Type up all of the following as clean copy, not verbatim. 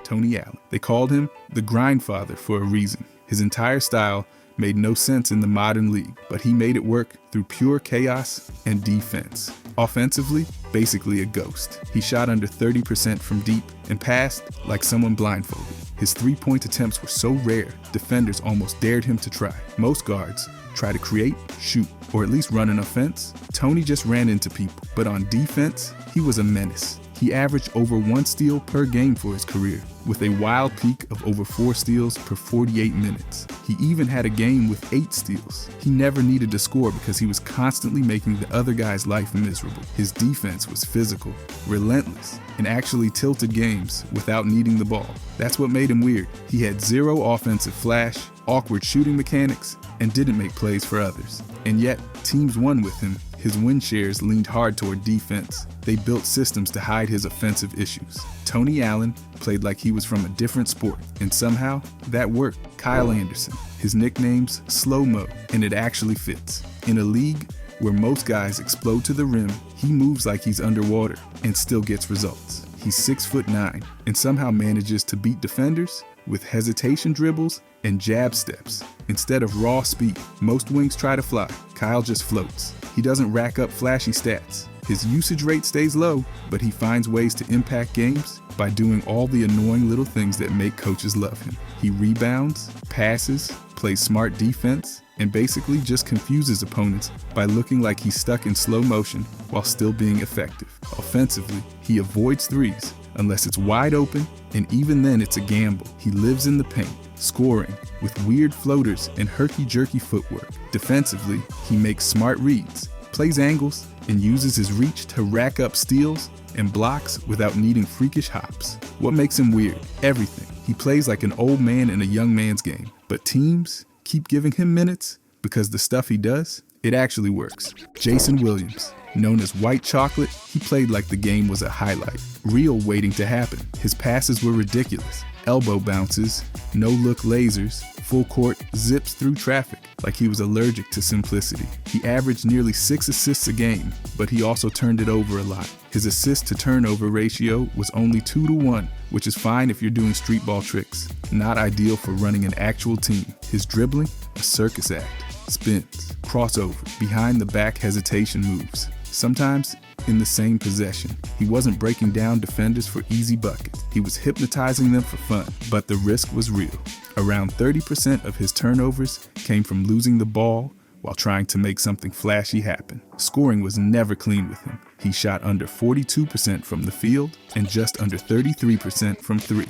Tony Allen. They called him the grind father for a reason. His entire style made no sense in the modern league, but he made it work through pure chaos and defense. Offensively, basically a ghost. He shot under 30% from deep and passed like someone blindfolded. His three-point attempts were so rare, defenders almost dared him to try. Most guards try to create, shoot, or at least run an offense. Tony just ran into people, but on defense, he was a menace. He averaged over 1 steal per game for his career, with a wild peak of over 4 steals per 48 minutes. He even had a game with 8 steals. He never needed to score because he was constantly making the other guy's life miserable. His defense was physical, relentless, and actually tilted games without needing the ball. That's what made him weird. He had zero offensive flash, awkward shooting mechanics, and didn't make plays for others. And yet, teams won with him. His win shares leaned hard toward defense. They built systems to hide his offensive issues. Tony Allen played like he was from a different sport, and somehow that worked. Kyle Anderson, his nickname's Slow Mo, and it actually fits. In a league where most guys explode to the rim, he moves like he's underwater and still gets results. He's 6'9" and somehow manages to beat defenders with hesitation dribbles and jab steps. Instead of raw speed, most wings try to fly. Kyle just floats. He doesn't rack up flashy stats. His usage rate stays low, but he finds ways to impact games by doing all the annoying little things that make coaches love him. He rebounds, passes, plays smart defense, and basically just confuses opponents by looking like he's stuck in slow motion while still being effective. Offensively, he avoids threes unless it's wide open, and even then it's a gamble. He lives in the paint, scoring with weird floaters and herky-jerky footwork. Defensively, he makes smart reads, plays angles, and uses his reach to rack up steals and blocks without needing freakish hops. What makes him weird? Everything. He plays like an old man in a young man's game, but teams keep giving him minutes because the stuff he does, it actually works. Jason Williams, known as White Chocolate, he played like the game was a highlight, real waiting to happen. His passes were ridiculous. Elbow bounces, no-look lasers, full court zips through traffic like he was allergic to simplicity. He averaged nearly 6 assists a game, but he also turned it over a lot. His assist-to-turnover ratio was only 2-to-1, which is fine if you're doing street ball tricks, not ideal for running an actual team. His dribbling, a circus act. Spins, crossover, behind-the-back hesitation moves. Sometimes in the same possession. He wasn't breaking down defenders for easy buckets. He was hypnotizing them for fun, but the risk was real. Around 30% of his turnovers came from losing the ball while trying to make something flashy happen. Scoring was never clean with him. He shot under 42% from the field and just under 33% from three.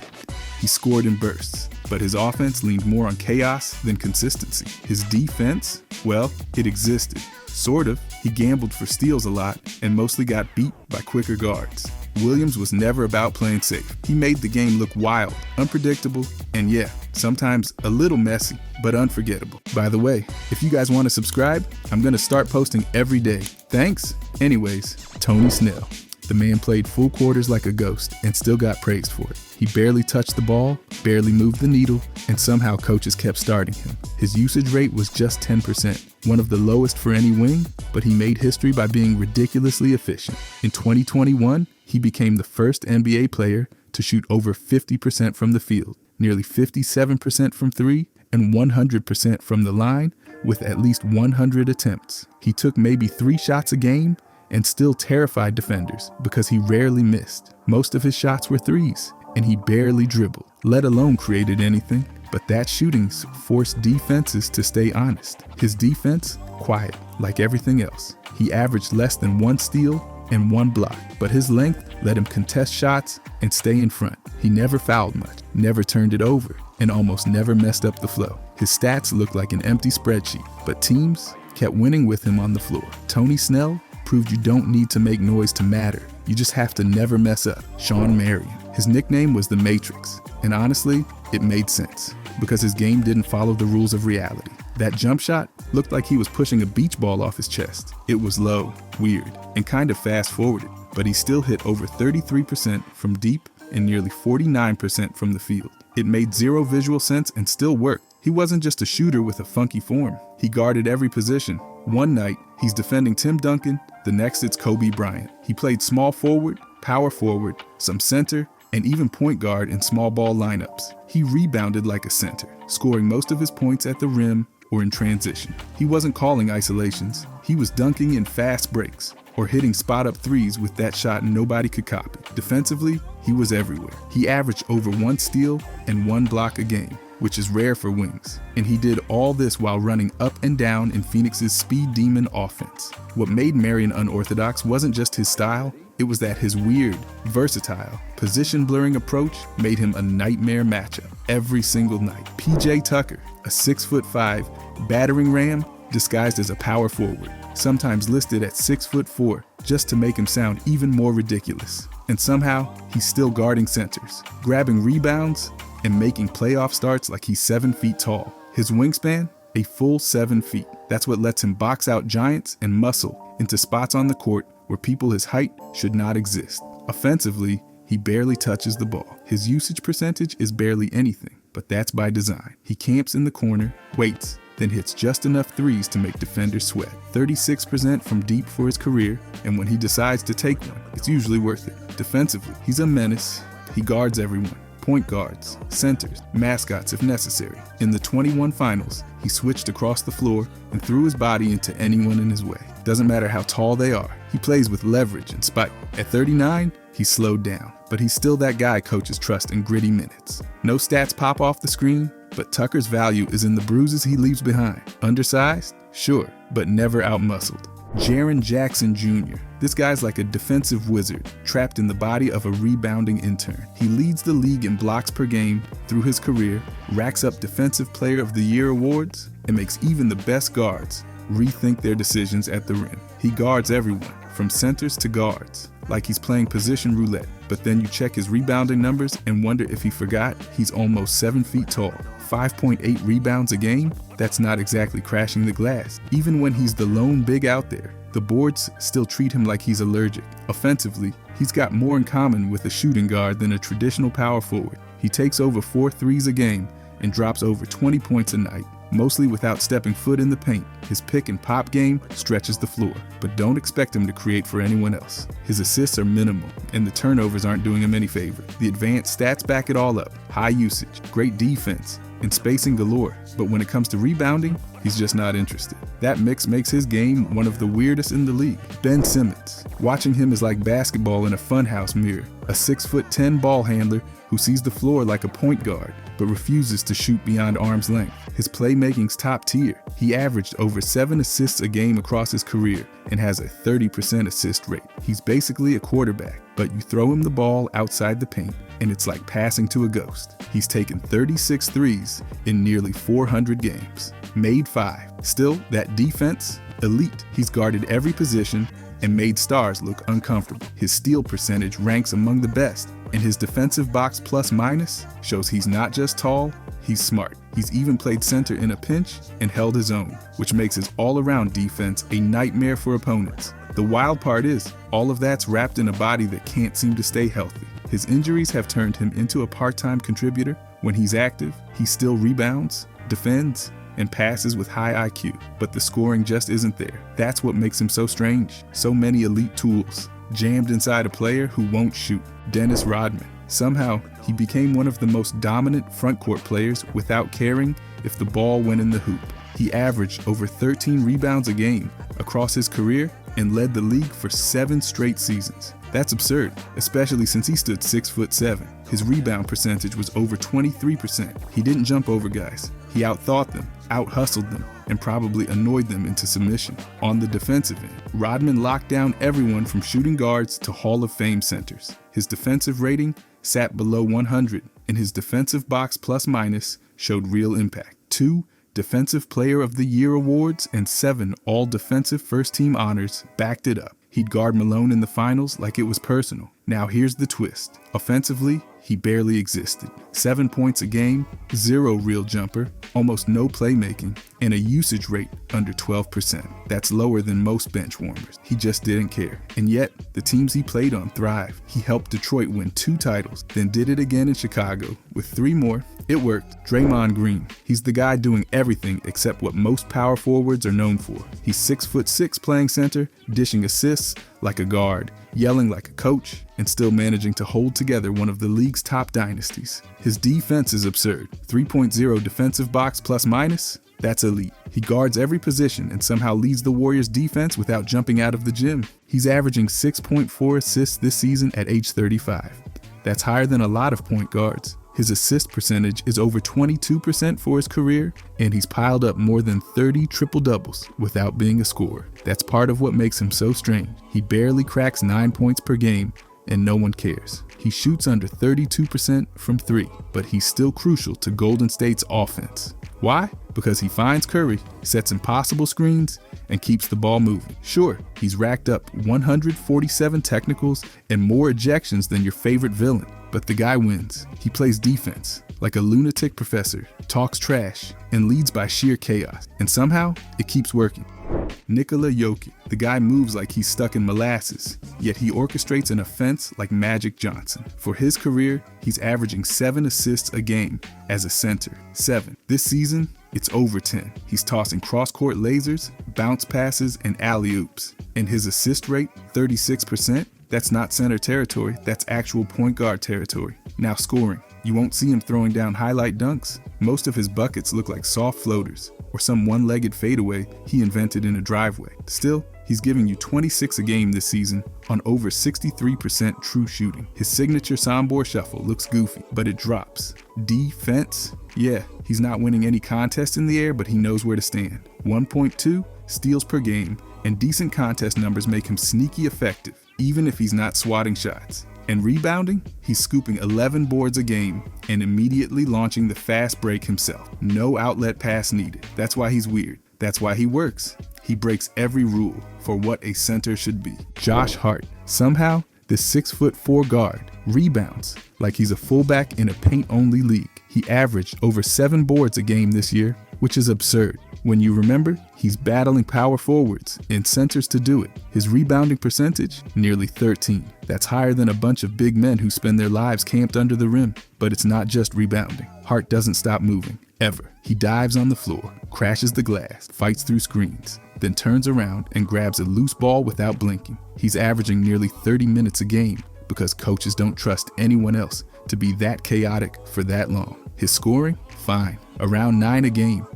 He scored in bursts, but his offense leaned more on chaos than consistency. His defense, well, it existed. Sort of. He gambled for steals a lot and mostly got beat by quicker guards. Williams was never about playing safe. He made the game look wild, unpredictable, and yeah, sometimes a little messy, but unforgettable. By the way, if you guys want to subscribe, I'm going to start posting every day. Thanks. Anyways, Tony Snell. The man played full quarters like a ghost and still got praised for it. He barely touched the ball, barely moved the needle, and somehow coaches kept starting him. His usage rate was just 10%, one of the lowest for any wing, but he made history by being ridiculously efficient. In 2021, he became the first NBA player to shoot over 50% from the field, nearly 57% from three, and 100% from the line, with at least 100 attempts. He took maybe 3 shots a game and still terrified defenders because he rarely missed. Most of his shots were threes, and he barely dribbled, let alone created anything. But that shooting forced defenses to stay honest. His defense, quiet, like everything else. He averaged less than 1 steal and 1 block, but his length let him contest shots and stay in front. He never fouled much, never turned it over, and almost never messed up the flow. His stats looked like an empty spreadsheet, but teams kept winning with him on the floor. Tony Snell proved you don't need to make noise to matter. You just have to never mess up. Shawn Marion. His nickname was the Matrix, and honestly, it made sense because his game didn't follow the rules of reality. That jump shot looked like he was pushing a beach ball off his chest. It was low, weird, and kind of fast-forwarded, but he still hit over 33% from deep and nearly 49% from the field. It made zero visual sense and still worked. He wasn't just a shooter with a funky form. He guarded every position. One night, he's defending Tim Duncan. The next, it's Kobe Bryant. He played small forward, power forward, some center, and even point guard in small ball lineups. He rebounded like a center, scoring most of his points at the rim or in transition. He wasn't calling isolations. He was dunking in fast breaks or hitting spot-up threes with that shot nobody could copy. Defensively, he was everywhere. He averaged over 1 steal and 1 block a game, which is rare for wings. And he did all this while running up and down in Phoenix's speed demon offense. What made Marion unorthodox wasn't just his style, it was that his weird, versatile, position-blurring approach made him a nightmare matchup every single night. PJ Tucker, a 6'5" battering ram disguised as a power forward, sometimes listed at 6'4", just to make him sound even more ridiculous. And somehow, he's still guarding centers, grabbing rebounds, and making playoff starts like he's 7 feet tall. His wingspan? A full 7 feet. That's what lets him box out giants and muscle into spots on the court where people his height should not exist. Offensively, he barely touches the ball. His usage percentage is barely anything, but that's by design. He camps in the corner, waits, then hits just enough threes to make defenders sweat. 36% from deep for his career, and when he decides to take one, it's usually worth it. Defensively, he's a menace. He guards everyone. Point guards, centers, mascots if necessary. In the 21 finals, he switched across the floor and threw his body into anyone in his way. Doesn't matter how tall they are, he plays with leverage and spite. At 39, he's slowed down, but he's still that guy coaches trust in gritty minutes. No stats pop off the screen, but Tucker's value is in the bruises he leaves behind. Undersized? Sure, but never outmuscled. Jaren Jackson Jr. This guy's like a defensive wizard, trapped in the body of a rebounding intern. He leads the league in blocks per game through his career, racks up Defensive Player of the Year awards, and makes even the best guards rethink their decisions at the rim. He guards everyone, from centers to guards, like he's playing position roulette. But then you check his rebounding numbers and wonder if he forgot he's almost 7 feet tall. 5.8 rebounds a game? That's not exactly crashing the glass. Even when he's the lone big out there, the boards still treat him like he's allergic. Offensively, he's got more in common with a shooting guard than a traditional power forward. He takes over 4 threes a game and drops over 20 points a night, mostly without stepping foot in the paint. His pick and pop game stretches the floor, but don't expect him to create for anyone else. His assists are minimal, and the turnovers aren't doing him any favor. The advanced stats back it all up. High usage, great defense, and spacing galore. But when it comes to rebounding, he's just not interested. That mix makes his game one of the weirdest in the league. Ben Simmons. Watching him is like basketball in a funhouse mirror. A 6'10" ball handler who sees the floor like a point guard, but refuses to shoot beyond arm's length. His playmaking's top tier. He averaged over 7 assists a game across his career and has a 30% assist rate. He's basically a quarterback, but you throw him the ball outside the paint, and it's like passing to a ghost. He's taken 36 threes in nearly 400 games, made 5. Still, that defense, elite. He's guarded every position and made stars look uncomfortable. His steal percentage ranks among the best, and his defensive box plus minus shows he's not just tall, he's smart. He's even played center in a pinch and held his own, which makes his all-around defense a nightmare for opponents. The wild part is, all of that's wrapped in a body that can't seem to stay healthy. His injuries have turned him into a part-time contributor. When he's active, he still rebounds, defends, and passes with high IQ, but the scoring just isn't there. That's what makes him so strange. So many elite tools, jammed inside a player who won't shoot. Dennis Rodman. Somehow, he became one of the most dominant frontcourt players without caring if the ball went in the hoop. He averaged over 13 rebounds a game across his career and led the league for 7 straight seasons. That's absurd, especially since he stood 6'7". His rebound percentage was over 23%. He didn't jump over guys. He outthought them, out-hustled them, and probably annoyed them into submission. On the defensive end, Rodman locked down everyone from shooting guards to Hall of Fame centers. His defensive rating sat below 100, and his defensive box plus minus showed real impact. 2 Defensive Player of the Year awards and 7 all-defensive first-team honors backed it up. He'd guard Malone in the finals like it was personal. Now here's the twist. Offensively, he barely existed. 7 points a game, 0 real jumper, almost no playmaking, and a usage rate under 12%. That's lower than most bench warmers. He just didn't care. And yet, the teams he played on thrived. He helped Detroit win 2 titles, then did it again in Chicago with 3 more, It worked. Draymond Green. He's the guy doing everything except what most power forwards are known for. He's 6'6" playing center, dishing assists like a guard, yelling like a coach, and still managing to hold together one of the league's top dynasties. His defense is absurd. 3.0 defensive box plus minus. That's elite. He guards every position and somehow leads the Warriors' defense without jumping out of the gym. He's averaging 6.4 assists this season at age 35. That's higher than a lot of point guards. His assist percentage is over 22% for his career, and he's piled up more than 30 triple-doubles without being a scorer. That's part of what makes him so strange. He barely cracks 9 points per game, and no one cares. He shoots under 32% from 3, but he's still crucial to Golden State's offense. Why? Because he finds Curry, sets impossible screens, and keeps the ball moving. Sure, he's racked up 147 technicals and more ejections than your favorite villain, but the guy wins. He plays defense like a lunatic professor, talks trash, and leads by sheer chaos. And somehow, it keeps working. Nikola Jokic. The guy moves like he's stuck in molasses, yet he orchestrates an offense like Magic Johnson. For his career, he's averaging 7 assists a game as a center. 7. This season, it's over 10. He's tossing cross-court lasers, bounce passes, and alley-oops. And his assist rate, 36%? That's not center territory, that's actual point guard territory. Now scoring. You won't see him throwing down highlight dunks. Most of his buckets look like soft floaters, or some one-legged fadeaway he invented in a driveway. Still, he's giving you 26 a game this season on over 63% true shooting. His signature Sombor shuffle looks goofy, but it drops. Defense? Yeah, he's not winning any contest in the air, but he knows where to stand. 1.2 steals per game, and decent contest numbers make him sneaky effective, even if he's not swatting shots. And rebounding, he's scooping 11 boards a game and immediately launching the fast break himself. No outlet pass needed. That's why he's weird. That's why he works. He breaks every rule for what a center should be. Josh Hart. Somehow, this 6'4" guard rebounds like he's a fullback in a paint-only league. He averaged over 7 boards a game this year, which is absurd. When you remember, he's battling power forwards and centers to do it. His rebounding percentage, nearly 13. That's higher than a bunch of big men who spend their lives camped under the rim. But it's not just rebounding. Hart doesn't stop moving, ever. He dives on the floor, crashes the glass, fights through screens, then turns around and grabs a loose ball without blinking. He's averaging nearly 30 minutes a game because coaches don't trust anyone else to be that chaotic for that long. His scoring? Fine, around 9 a game.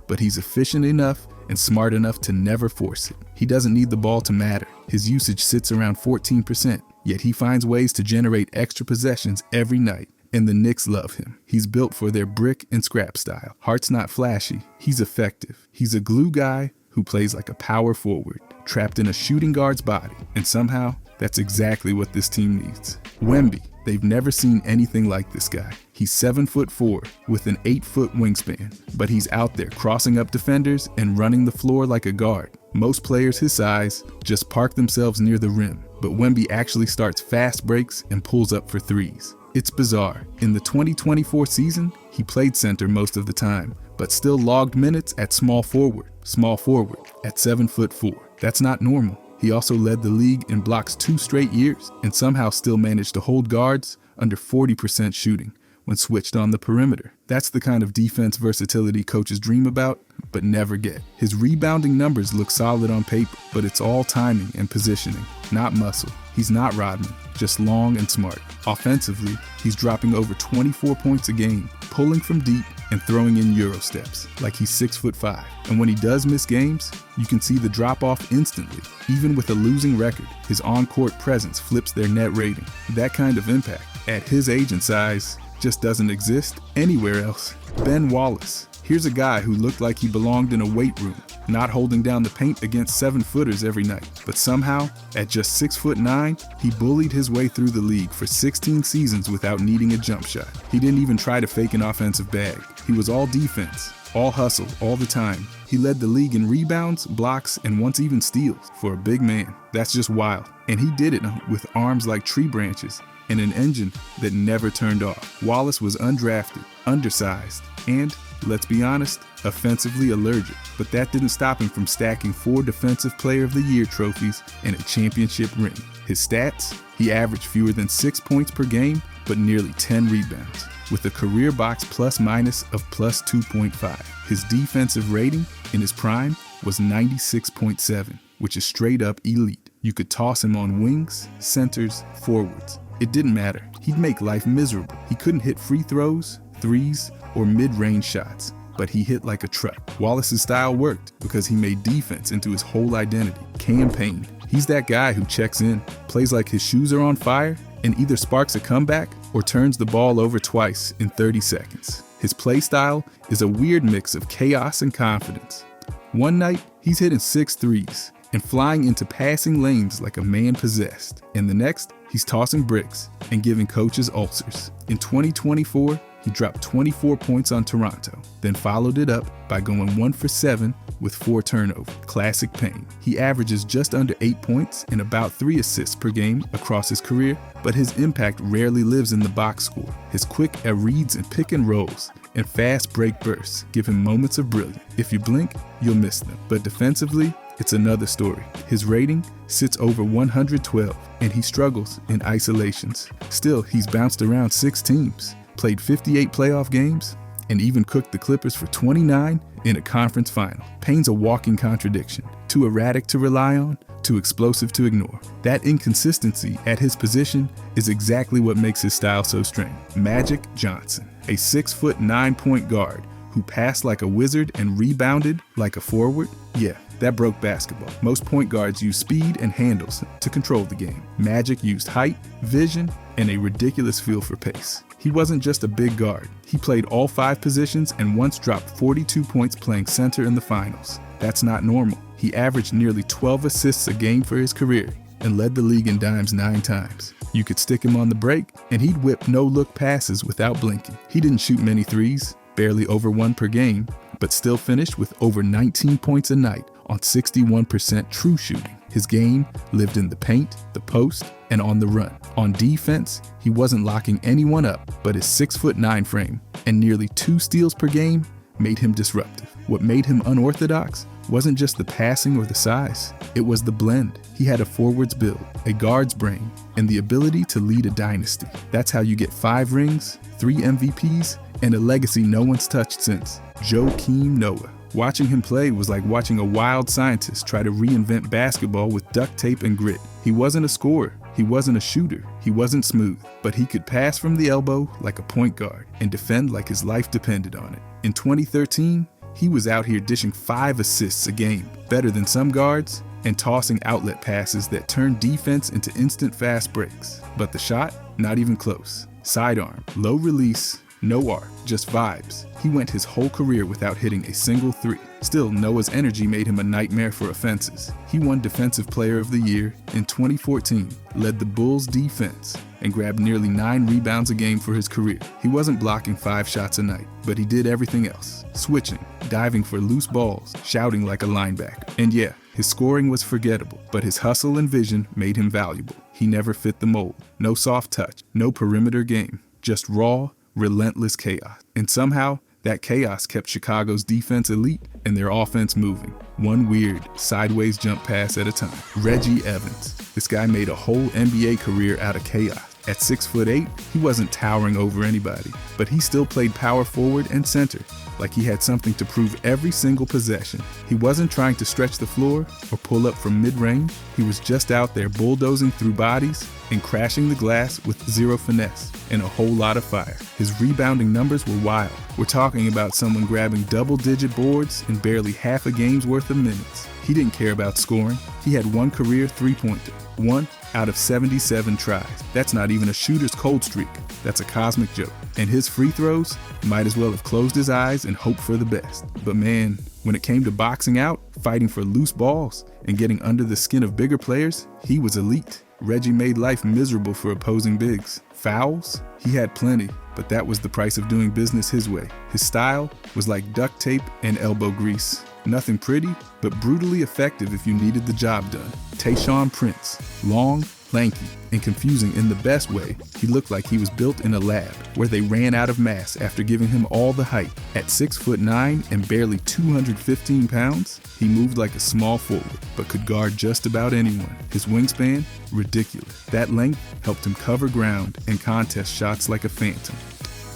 But he's efficient enough and smart enough to never force it. He doesn't need the ball to matter. His usage sits around 14%, yet he finds ways to generate extra possessions every night, and the Knicks love him. He's built for their brick and scrap style. Hart's not flashy, he's effective. He's a glue guy who plays like a power forward, trapped in a shooting guard's body, and somehow, that's exactly what this team needs. Wemby. They've never seen anything like this guy. He's 7'4" with an 8-foot wingspan, but he's out there crossing up defenders and running the floor like a guard. Most players his size just park themselves near the rim, but Wemby actually starts fast breaks and pulls up for threes. It's bizarre. In the 2024 season, he played center most of the time, but still logged minutes at small forward at 7'4". That's not normal. He also led the league in blocks 2 straight years and somehow still managed to hold guards under 40% shooting when switched on the perimeter. That's the kind of defense versatility coaches dream about, but never get. His rebounding numbers look solid on paper, but it's all timing and positioning, not muscle. He's not Rodman, just long and smart. Offensively, he's dropping over 24 points a game, pulling from deep and throwing in Euro steps like he's 6'5". And when he does miss games, you can see the drop off instantly. Even with a losing record, his on-court presence flips their net rating. That kind of impact, at his age and size, just doesn't exist anywhere else. Ben Wallace. Here's a guy who looked like he belonged in a weight room, not holding down the paint against 7-footers every night. But somehow, at just 6'9", he bullied his way through the league for 16 seasons without needing a jump shot. He didn't even try to fake an offensive bag. He was all defense, all hustle, all the time. He led the league in rebounds, blocks, and once even steals. For a big man, that's just wild. And he did it with arms like tree branches and an engine that never turned off. Wallace was undrafted, undersized, and, let's be honest, offensively allergic. But that didn't stop him from stacking 4 Defensive Player of the Year trophies and a championship ring. His stats? He averaged fewer than 6 points per game, but nearly 10 rebounds. with a career box plus-minus of plus 2.5. His defensive rating in his prime was 96.7, which is straight up elite. You could toss him on wings, centers, forwards. It didn't matter. He'd make life miserable. He couldn't hit free throws, threes, or mid-range shots, but he hit like a truck. Wallace's style worked because he made defense into his whole identity. Payne. He's that guy who checks in, plays like his shoes are on fire, and either sparks a comeback or turns the ball over twice in 30 seconds. His play style is a weird mix of chaos and confidence. One night, he's hitting 6 threes and flying into passing lanes like a man possessed. And the next, he's tossing bricks and giving coaches ulcers. In 2024, he dropped 24 points on Toronto, then followed it up by going 1 for 7 with 4 turnovers. Classic Payne. He averages just under 8 points and about 3 assists per game across his career, but his impact rarely lives in the box score. His quick reads and pick and rolls and fast break bursts give him moments of brilliance. If you blink, you'll miss them. But defensively, it's another story. His rating sits over 112, and he struggles in isolations. Still, he's bounced around 6 teams, played 58 playoff games, and even cooked the Clippers for 29 in a conference final. Payne's a walking contradiction, too erratic to rely on, too explosive to ignore. That inconsistency at his position is exactly what makes his style so strange. Magic Johnson, a 6'9" point guard who passed like a wizard and rebounded like a forward? Yeah, that broke basketball. Most point guards use speed and handles to control the game. Magic used height, vision, and a ridiculous feel for pace. He wasn't just a big guard. He played all 5 positions and once dropped 42 points playing center in the finals. That's not normal. He averaged nearly 12 assists a game for his career and led the league in dimes 9 times. You could stick him on the break and he'd whip no-look passes without blinking. He didn't shoot many threes, barely over 1 per game, but still finished with over 19 points a night on 61% true shooting. His game lived in the paint, the post, and on the run. On defense, he wasn't locking anyone up, but his 6'9" frame and nearly 2 steals per game made him disruptive. What made him unorthodox wasn't just the passing or the size, it was the blend. He had a forward's build, a guard's brain, and the ability to lead a dynasty. That's how you get 5 rings, 3 MVPs, and a legacy no one's touched since. Joakim Noah. Watching him play was like watching a wild scientist try to reinvent basketball with duct tape and grit. He wasn't a scorer, he wasn't a shooter, he wasn't smooth, but he could pass from the elbow like a point guard and defend like his life depended on it. In 2013, he was out here dishing 5 assists a game, better than some guards, and tossing outlet passes that turned defense into instant fast breaks. But the shot? Not even close. Sidearm, low release, no arc, just vibes. He went his whole career without hitting a single 3. Still, Noah's energy made him a nightmare for offenses. He won Defensive Player of the Year in 2014, led the Bulls' defense, and grabbed nearly 9 rebounds a game for his career. He wasn't blocking 5 shots a night, but he did everything else. Switching, diving for loose balls, shouting like a linebacker. And yeah, his scoring was forgettable, but his hustle and vision made him valuable. He never fit the mold. No soft touch, no perimeter game, just raw, relentless chaos. And somehow, that chaos kept Chicago's defense elite and their offense moving, one weird, sideways jump pass at a time. Reggie Evans. This guy made a whole NBA career out of chaos. At 6'8", he wasn't towering over anybody, but he still played power forward and center, like he had something to prove every single possession. He wasn't trying to stretch the floor or pull up from mid-range. He was just out there bulldozing through bodies and crashing the glass with 0 finesse and a whole lot of fire. His rebounding numbers were wild. We're talking about someone grabbing double-digit boards in barely half a game's worth of minutes. He didn't care about scoring. He had 1 career 3-pointer, 1 out of 77 tries. That's not even a shooter's cold streak. That's a cosmic joke. And his free throws might as well have closed his eyes and hoped for the best. But man, when it came to boxing out, fighting for loose balls, and getting under the skin of bigger players, he was elite. Reggie made life miserable for opposing bigs. Fouls? He had plenty, but that was the price of doing business his way. His style was like duct tape and elbow grease. Nothing pretty, but brutally effective if you needed the job done. Tayshaun Prince. Long, lanky, and confusing in the best way. He looked like he was built in a lab, where they ran out of mass after giving him all the height. At 6'9" and barely 215 pounds, he moved like a small forward, but could guard just about anyone. His wingspan? Ridiculous. That length helped him cover ground and contest shots like a phantom.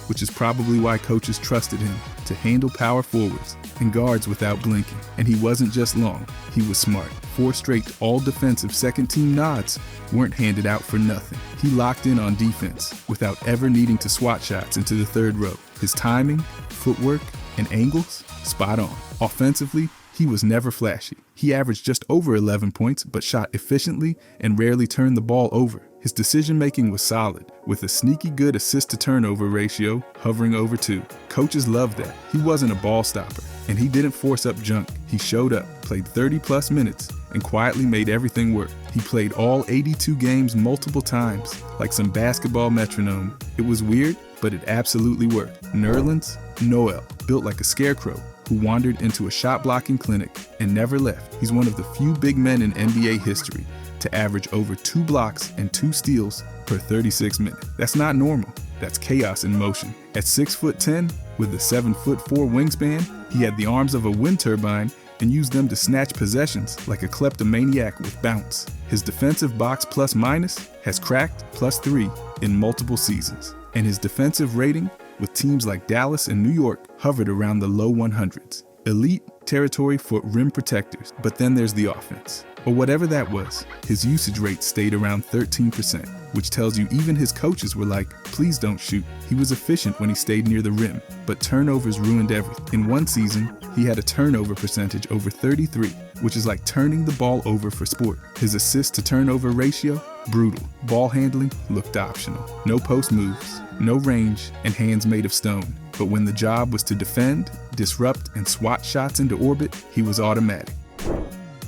which is probably why coaches trusted him to handle power forwards and guards without blinking. And he wasn't just long, he was smart. 4 straight all-defensive second-team nods weren't handed out for nothing. He locked in on defense without ever needing to swat shots into the third row. His timing, footwork, and angles, spot on. Offensively, he was never flashy. He averaged just over 11 points, but shot efficiently and rarely turned the ball over. His decision-making was solid, with a sneaky good assist-to-turnover ratio hovering over 2. Coaches loved that. He wasn't a ball stopper, and he didn't force up junk. He showed up, played 30-plus minutes, and quietly made everything work. He played all 82 games multiple times, like some basketball metronome. It was weird, but it absolutely worked. Nerlens Noel, built like a scarecrow, who wandered into a shot-blocking clinic and never left. He's one of the few big men in NBA history to average over 2 blocks and 2 steals per 36 minutes. That's not normal. That's chaos in motion. At 6'10", with a 7'4" wingspan, he had the arms of a wind turbine and used them to snatch possessions like a kleptomaniac with bounce. His defensive box plus-minus has cracked +3 in multiple seasons, and his defensive rating with teams like Dallas and New York hovered around the low 100s. Elite territory for rim protectors, but then there's the offense. Or whatever that was, his usage rate stayed around 13%, which tells you even his coaches were like, please don't shoot. He was efficient when he stayed near the rim, but turnovers ruined everything. In one season, he had a turnover percentage over 33, which is like turning the ball over for sport. His assist to turnover ratio, brutal. Ball handling looked optional. No post moves, no range, and hands made of stone. But when the job was to defend, disrupt, and swat shots into orbit, he was automatic.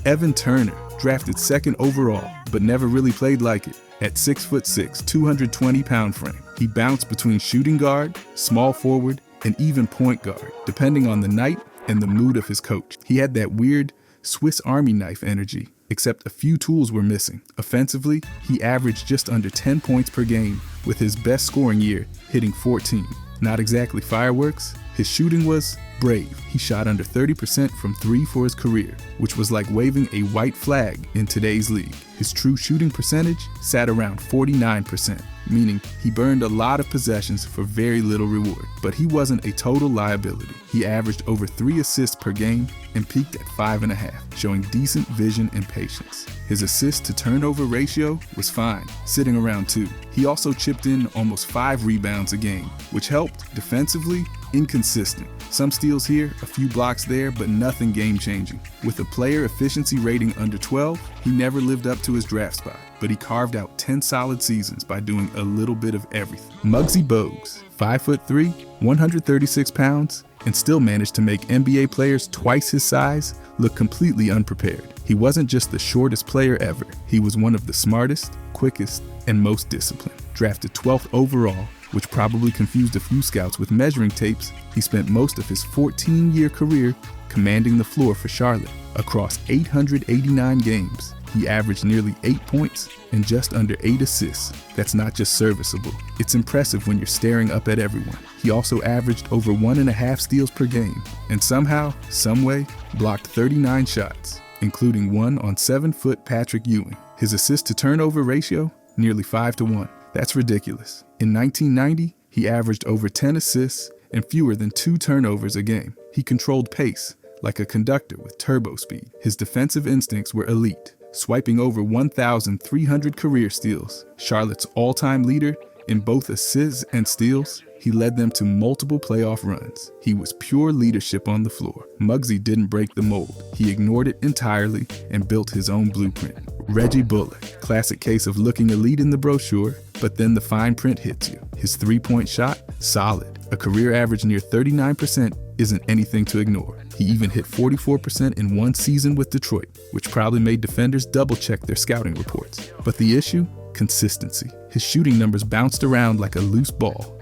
Evan Turner, drafted 2nd overall, but never really played like it. At 6'6", 220-pound frame, he bounced between shooting guard, small forward, and even point guard, depending on the night and the mood of his coach. He had that weird Swiss Army knife energy, except a few tools were missing. Offensively, he averaged just under 10 points per game, with his best scoring year hitting 14. Not exactly fireworks, his shooting was brave. He shot under 30% from 3 for his career, which was like waving a white flag in today's league. His true shooting percentage sat around 49%, meaning he burned a lot of possessions for very little reward. But he wasn't a total liability. He averaged over 3 assists per game and peaked at 5.5, showing decent vision and patience. His assist to turnover ratio was fine, sitting around 2. He also chipped in almost 5 rebounds a game, which helped. Defensively, inconsistent. Some steals here, a few blocks there, but nothing game-changing. With a player efficiency rating under 12, he never lived up to his draft spot, but he carved out 10 solid seasons by doing a little bit of everything. Muggsy Bogues, 5'3", 136 pounds, and still managed to make NBA players twice his size look completely unprepared. He wasn't just the shortest player ever, he was one of the smartest, quickest, and most disciplined. Drafted 12th overall, which probably confused a few scouts with measuring tapes, he spent most of his 14-year career commanding the floor for Charlotte. Across 889 games, he averaged nearly 8 points and just under 8 assists. That's not just serviceable, it's impressive when you're staring up at everyone. He also averaged over 1.5 steals per game, and somehow, someway, blocked 39 shots, including one on 7-foot Patrick Ewing. His assist-to-turnover ratio, nearly 5-1. That's ridiculous. In 1990, he averaged over 10 assists and fewer than 2 turnovers a game. He controlled pace, like a conductor with turbo speed. His defensive instincts were elite, swiping over 1,300 career steals. Charlotte's all-time leader in both assists and steals, he led them to multiple playoff runs. He was pure leadership on the floor. Muggsy didn't break the mold. He ignored it entirely and built his own blueprint. Reggie Bullock, classic case of looking elite in the brochure, but then the fine print hits you. His 3-point shot, solid. A career average near 39% isn't anything to ignore. He even hit 44% in one season with Detroit, which probably made defenders double-check their scouting reports. But the issue? Consistency. His shooting numbers bounced around like a loose ball.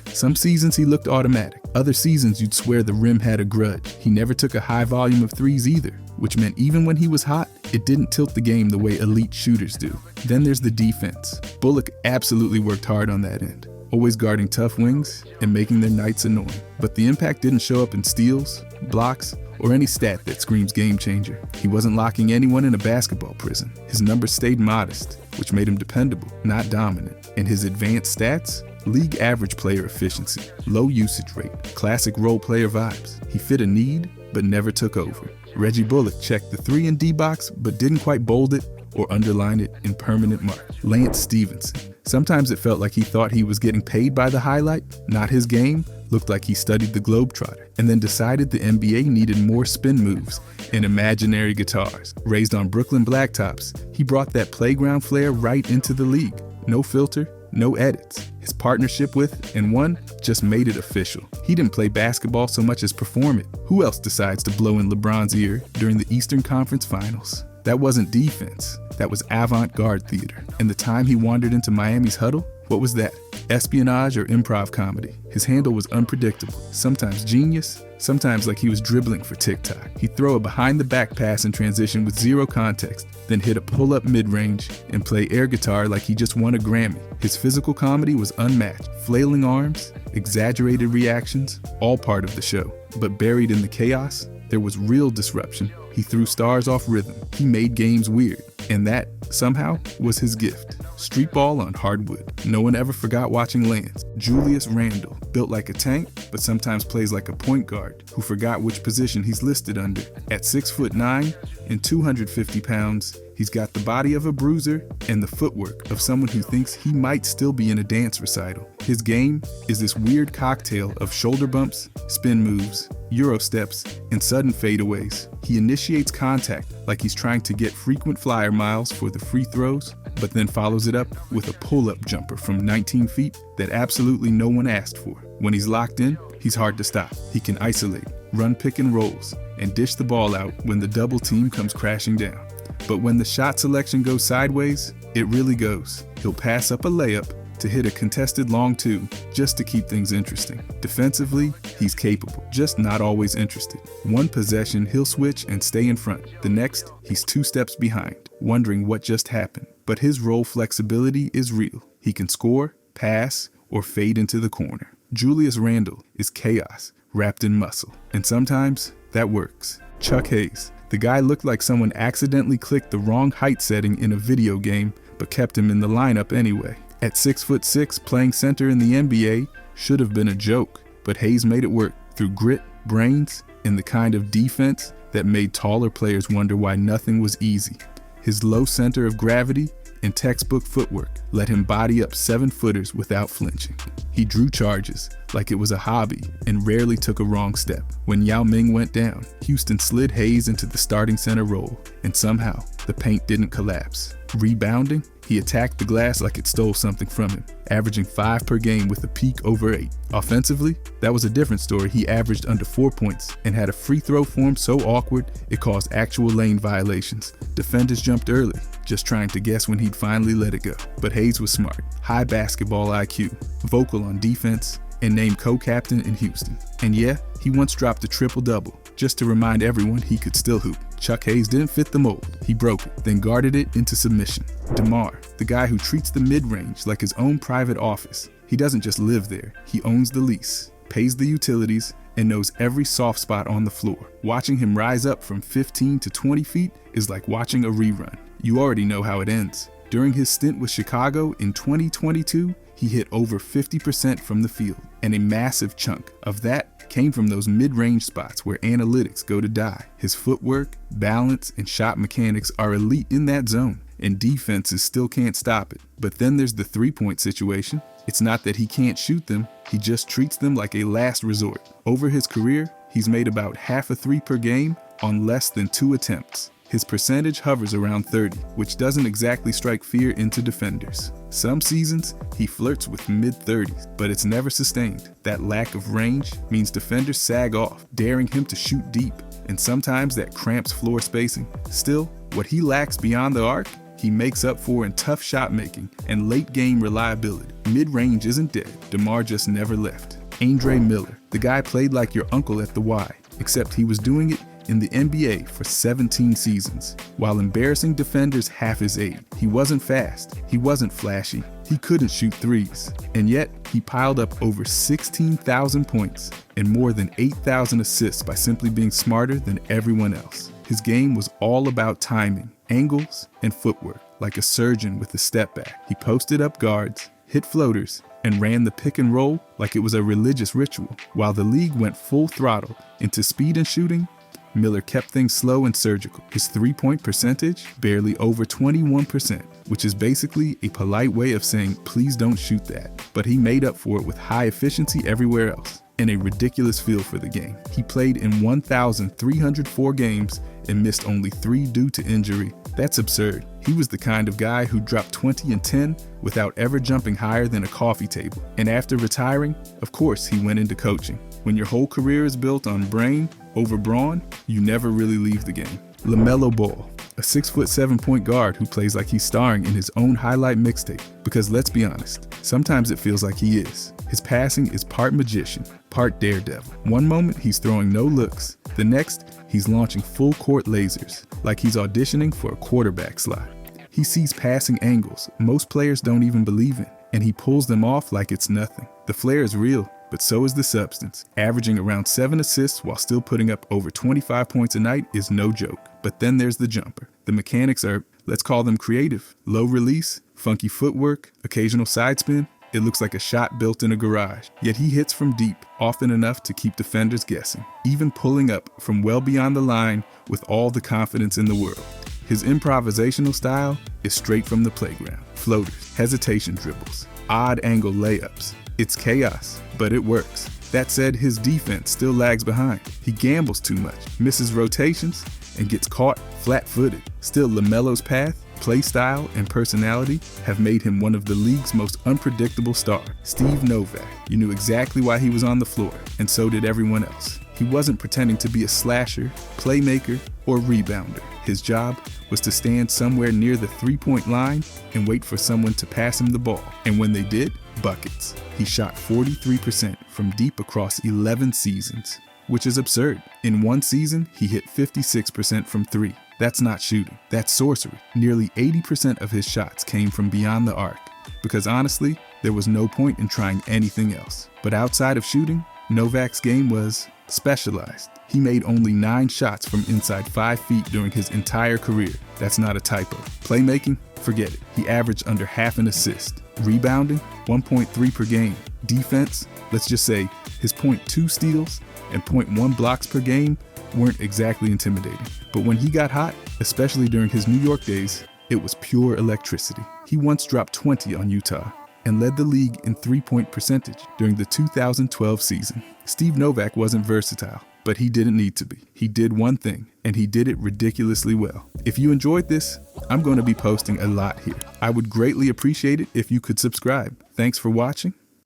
Some seasons he looked automatic. Other seasons you'd swear the rim had a grudge. He never took a high volume of threes either, which meant even when he was hot, it didn't tilt the game the way elite shooters do. Then there's the defense. Bullock absolutely worked hard on that end, always guarding tough wings and making their nights annoying. But the impact didn't show up in steals, blocks, or any stat that screams game changer. He wasn't locking anyone in a basketball prison. His numbers stayed modest, which made him dependable, not dominant. And his advanced stats? League average player efficiency, low usage rate, classic role player vibes. He fit a need, but never took over. Reggie Bullock checked the 3 and D box, but didn't quite bold it or underline it in permanent mark. Lance Stephenson. Sometimes it felt like he thought he was getting paid by the highlight, not his game. Looked like he studied the Globetrotter, and then decided the NBA needed more spin moves and imaginary guitars. Raised on Brooklyn blacktops, he brought that playground flair right into the league. No filter, no edits. His partnership with, and one, just made it official. He didn't play basketball so much as perform it. Who else decides to blow in LeBron's ear during the Eastern Conference Finals? That wasn't defense, that was avant-garde theater. And the time he wandered into Miami's huddle, what was that? Espionage or improv comedy? His handle was unpredictable, sometimes genius, sometimes like he was dribbling for TikTok. He'd throw a behind-the-back pass in transition with zero context, then hit a pull-up mid-range and play air guitar like he just won a Grammy. His physical comedy was unmatched. Flailing arms, exaggerated reactions, all part of the show. But buried in the chaos, there was real disruption. He threw stars off rhythm. He made games weird. And that, somehow, was his gift. Street ball on hardwood. No one ever forgot watching Lance. Julius Randle, built like a tank, but sometimes plays like a point guard, who forgot which position he's listed under. At 6'9" and 250 pounds, he's got the body of a bruiser and the footwork of someone who thinks he might still be in a dance recital. His game is this weird cocktail of shoulder bumps, spin moves, Euro steps, and sudden fadeaways. He initiates contact like he's trying to get frequent flyer miles for the free throws, but then follows it up with a pull-up jumper from 19 feet that absolutely no one asked for. When he's locked in, he's hard to stop. He can isolate, run pick and rolls, and dish the ball out when the double team comes crashing down. But when the shot selection goes sideways, it really goes. He'll pass up a layup to hit a contested long 2 just to keep things interesting. Defensively, he's capable, just not always interested. One possession, he'll switch and stay in front. The next, he's 2 steps behind, wondering what just happened. But his role flexibility is real. He can score, pass, or fade into the corner. Julius Randle is chaos wrapped in muscle, and sometimes that works. Chuck Hayes. The guy looked like someone accidentally clicked the wrong height setting in a video game, but kept him in the lineup anyway. At 6'6", playing center in the NBA should have been a joke, but Hayes made it work through grit, brains, and the kind of defense that made taller players wonder why nothing was easy. His low center of gravity and textbook footwork let him body up 7-footers without flinching. He drew charges like it was a hobby and rarely took a wrong step. When Yao Ming went down, Houston slid Hayes into the starting center role, and somehow the paint didn't collapse. Rebounding, he attacked the glass like it stole something from him, averaging 5 per game with a peak over 8. Offensively, that was a different story. He averaged under 4 points and had a free throw form so awkward it caused actual lane violations. Defenders jumped early, just trying to guess when he'd finally let it go. But Hayes was smart, high basketball IQ, vocal on defense, and named co-captain in Houston. And yeah, he once dropped a triple-double, just to remind everyone he could still hoop. Chuck Hayes didn't fit the mold. He broke it, then guarded it into submission. DeMar, the guy who treats the mid-range like his own private office. He doesn't just live there, he owns the lease, pays the utilities, and knows every soft spot on the floor. Watching him rise up from 15 to 20 feet is like watching a rerun. You already know how it ends. During his stint with Chicago in 2022, he hit over 50% from the field, and a massive chunk of that came from those mid-range spots where analytics go to die. His footwork, balance, and shot mechanics are elite in that zone, and defenses still can't stop it. But then there's the three-point situation. It's not that he can't shoot them, he just treats them like a last resort. Over his career, he's made about half a 3 per game on less than 2 attempts. His percentage hovers around 30, which doesn't exactly strike fear into defenders. Some seasons, he flirts with mid-30s, but it's never sustained. That lack of range means defenders sag off, daring him to shoot deep, and sometimes that cramps floor spacing. Still, what he lacks beyond the arc, he makes up for in tough shot making and late-game reliability. Mid-range isn't dead, DeMar just never left. Andre Miller, the guy played like your uncle at the Y, except he was doing it in the NBA for 17 seasons, while embarrassing defenders half his age. He wasn't fast, he wasn't flashy, He couldn't shoot threes, and yet he piled up over 16,000 points and more than 8,000 assists by simply being smarter than everyone else. His game was all about timing, angles, and footwork. Like a surgeon with a step back, he posted up guards, hit floaters, and ran the pick and roll like it was a religious ritual. While the league went full throttle into speed and shooting, Miller kept things slow and surgical. His three-point percentage, barely over 21%, which is basically a polite way of saying, please don't shoot that. But he made up for it with high efficiency everywhere else and a ridiculous feel for the game. He played in 1,304 games and missed only 3 due to injury. That's absurd. He was the kind of guy who dropped 20 and 10 without ever jumping higher than a coffee table. And after retiring, of course, he went into coaching. When your whole career is built on brain over brawn, you never really leave the game. LaMelo Ball, a 6'7" point guard who plays like he's starring in his own highlight mixtape. Because let's be honest, sometimes it feels like he is. His passing is part magician, part daredevil. One moment he's throwing no looks, the next he's launching full court lasers, like he's auditioning for a quarterback slot. He sees passing angles most players don't even believe in, and he pulls them off like it's nothing. The flair is real, but so is the substance. Averaging around 7 assists while still putting up over 25 points a night is no joke. But then there's the jumper. The mechanics are, let's call them creative. Low release, funky footwork, occasional side spin. It looks like a shot built in a garage. Yet he hits from deep, often enough to keep defenders guessing, even pulling up from well beyond the line with all the confidence in the world. His improvisational style is straight from the playground. Floaters, hesitation dribbles, odd angle layups. It's chaos, but it works. That said, his defense still lags behind. He gambles too much, misses rotations, and gets caught flat-footed. Still, LaMelo's path, play style, and personality have made him one of the league's most unpredictable stars. Steve Novak, you knew exactly why he was on the floor, and so did everyone else. He wasn't pretending to be a slasher, playmaker, or rebounder. His job was to stand somewhere near the three-point line and wait for someone to pass him the ball. And when they did, buckets. He shot 43% from deep across 11 seasons, which is absurd. In one season, he hit 56% from 3. That's not shooting, that's sorcery. Nearly 80% of his shots came from beyond the arc, because honestly, there was no point in trying anything else. But outside of shooting, Novak's game was specialized. He made only 9 shots from inside 5 feet during his entire career. That's not a typo. Playmaking? Forget it. He averaged under half an assist. Rebounding? 1.3 per game. Defense? Let's just say his 0.2 steals and 0.1 blocks per game weren't exactly intimidating. But when he got hot, especially during his New York days, it was pure electricity. He once dropped 20 on Utah and led the league in three-point percentage during the 2012 season. Steve Novak wasn't versatile, but he didn't need to be. He did one thing, and he did it ridiculously well. If you enjoyed this, I'm going to be posting a lot here. I would greatly appreciate it if you could subscribe. Thanks for watching,